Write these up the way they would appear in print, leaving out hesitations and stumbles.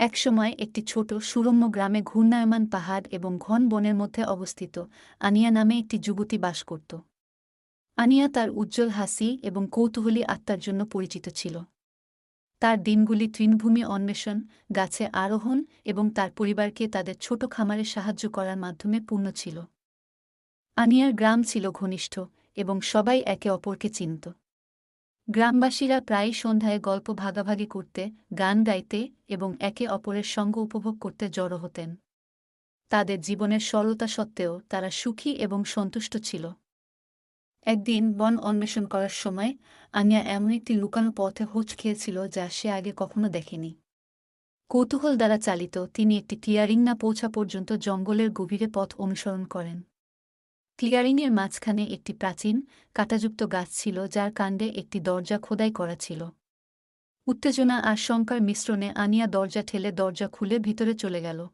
একসময় একটি ছোট সুরম্য গ্রামে ঘূর্ণায়মান পাহাড় এবং ঘন বনের মধ্যে অবস্থিত আনিয়া নামে একটি যুবতী বাস করত। আনিয়া তার উজ্জ্বল হাসি এবং কৌতূহলী আত্মার জন্য পরিচিত ছিল। তার দিনগুলি তৃণভূমি অন্বেষণ, গাছে আরোহণ এবং তার পরিবারকে তাদের ছোট খামারে সাহায্য করার মাধ্যমে পূর্ণ ছিল। আনিয়ার গ্রাম ছিল ঘনিষ্ঠ এবং সবাই একে অপরকে চিনত। গ্রামবাসীরা প্রায়ই সন্ধ্যায় গল্প ভাগাভাগি করতে, গান গাইতে এবং একে অপরের সঙ্গ উপভোগ করতে জড়ো হতেন। তাদের জীবনের সরলতা সত্ত্বেও তারা সুখী এবং সন্তুষ্ট ছিল। একদিন বন অন্বেষণ করার সময় আনিয়া এমন একটি লুকানো পথে হোঁচ খেয়েছিল যা সে আগে কখনো দেখেনি। কৌতূহল দ্বারা চালিত তিনি একটি ক্লিয়ারিং না পৌঁছা পর্যন্ত জঙ্গলের গভীরে পথ অনুসরণ করেন। ক্লিয়ারিংয়ের মাঝখানে একটি প্রাচীন, কাঁটাযুক্ত গাছ ছিল যার কাণ্ডে একটি দরজা খোদাই করা ছিল। উত্তেজনা আর শঙ্কার মিশ্রণে আনিয়া দরজা ঠেলে দরজা খুলে ভিতরে চলে গেল।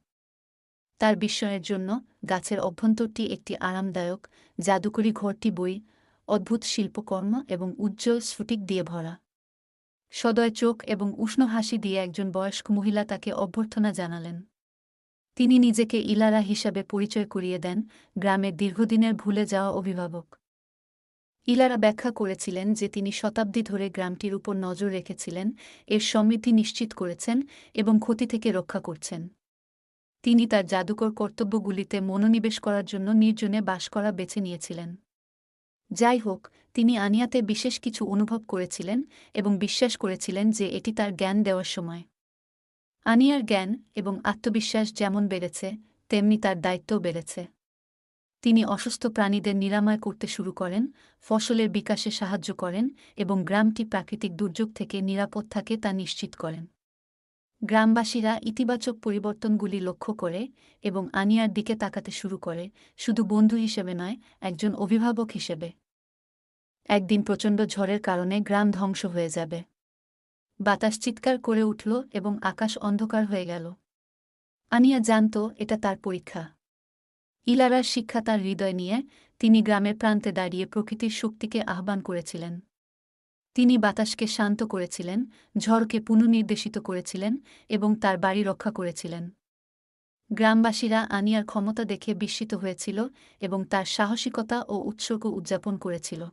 তার বিস্ময়ের জন্য গাছের অভ্যন্তরটি একটি আরামদায়ক, জাদুকরী ঘরটি বই, অদ্ভুত শিল্পকর্ম এবং উজ্জ্বল স্ফটিক দিয়ে ভরা। সদয় চোখ এবং উষ্ণ হাসি দিয়ে একজন বয়স্ক মহিলা তাকে অভ্যর্থনা জানালেন। তিনি নিজেকে ইলারা হিসাবে পরিচয় করিয়ে দেন, গ্রামের দীর্ঘদিনের ভুলে যাওয়া অভিভাবক। ইলারা ব্যাখ্যা করেছিলেন যে তিনি শতাব্দী ধরে গ্রামটির উপর নজর রেখেছিলেন, এর সমৃদ্ধি নিশ্চিত করেছেন এবং ক্ষতি থেকে রক্ষা করছেন। তিনি তার জাদুকর কর্তব্যগুলিতে মনোনিবেশ করার জন্য নির্জনে বাস করা বেছে নিয়েছিলেন। যাই হোক, তিনি আনিয়াতে বিশেষ কিছু অনুভব করেছিলেন এবং বিশ্বাস করেছিলেন যে এটি তার জ্ঞান দেওয়ার সময়। আনিয়ার জ্ঞান এবং আত্মবিশ্বাস যেমন বেড়েছে, তেমনি তার দায়িত্বও বেড়েছে। তিনি অসুস্থ প্রাণীদের নিরাময় করতে শুরু করেন, ফসলের বিকাশে সাহায্য করেন এবং গ্রামটি প্রাকৃতিক দুর্যোগ থেকে নিরাপদ থাকে তা নিশ্চিত করেন। গ্রামবাসীরা ইতিবাচক পরিবর্তনগুলি লক্ষ্য করে এবং আনিয়ার দিকে তাকাতে শুরু করে, শুধু বন্ধু হিসেবে নয়, একজন অভিভাবক হিসেবে। একদিন প্রচণ্ড ঝড়ের কারণে গ্রাম ধ্বংস হয়ে যাবে। বাতাস চিৎকার করে উঠল এবং আকাশ অন্ধকার হয়ে গেল। আনিয়া জানত এটা তার পরীক্ষা। ইলারার শিক্ষা তার হৃদয় নিয়ে তিনি গ্রামের প্রান্তে দাঁড়িয়ে প্রকৃতির শক্তিকে আহ্বান করেছিলেন। তিনি বাতাসকে শান্ত করেছিলেন, ঝড়কে পুনর্নির্দেশিত করেছিলেন এবং তার বাড়ি রক্ষা করেছিলেন। গ্রামবাসীরা আনিয়ার ক্ষমতা দেখে বিস্মিত হয়েছিল এবং তার সাহসিকতা ও উৎসর্গ উদযাপন করেছিল।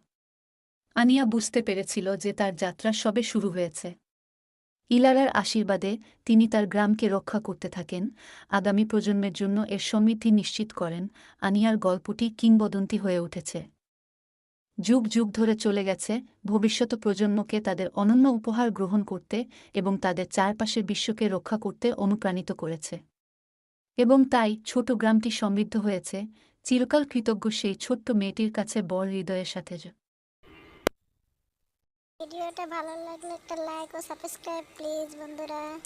আনিয়া বুঝতে পেরেছিল যে তার যাত্রা সবে শুরু হয়েছে। ইলারার আশীর্বাদে তিনি তার গ্রামকে রক্ষা করতে থাকেন, আগামী প্রজন্মের জন্য এর সমৃদ্ধি নিশ্চিত করেন। আনিয়ার গল্পটি কিংবদন্তি হয়ে উঠেছে। যুগ যুগ ধরে চলে গেছে, ভবিষ্যৎ প্রজন্মকে তাদের অনন্য উপহার গ্রহণ করতে এবং তাদের চারপাশের বিশ্বকে রক্ষা করতে অনুপ্রাণিত করেছে। এবং তাই ছোট গ্রামটি সমৃদ্ধ হয়েছে, চিরকাল কৃতজ্ঞ সেই ছোট্ট মেয়েটির কাছে বড় হৃদয়ের সাথে। ভিডিওটা ভালো লাগলে একটা লাইক ও সাবস্ক্রাইব প্লিজ বন্ধুরা।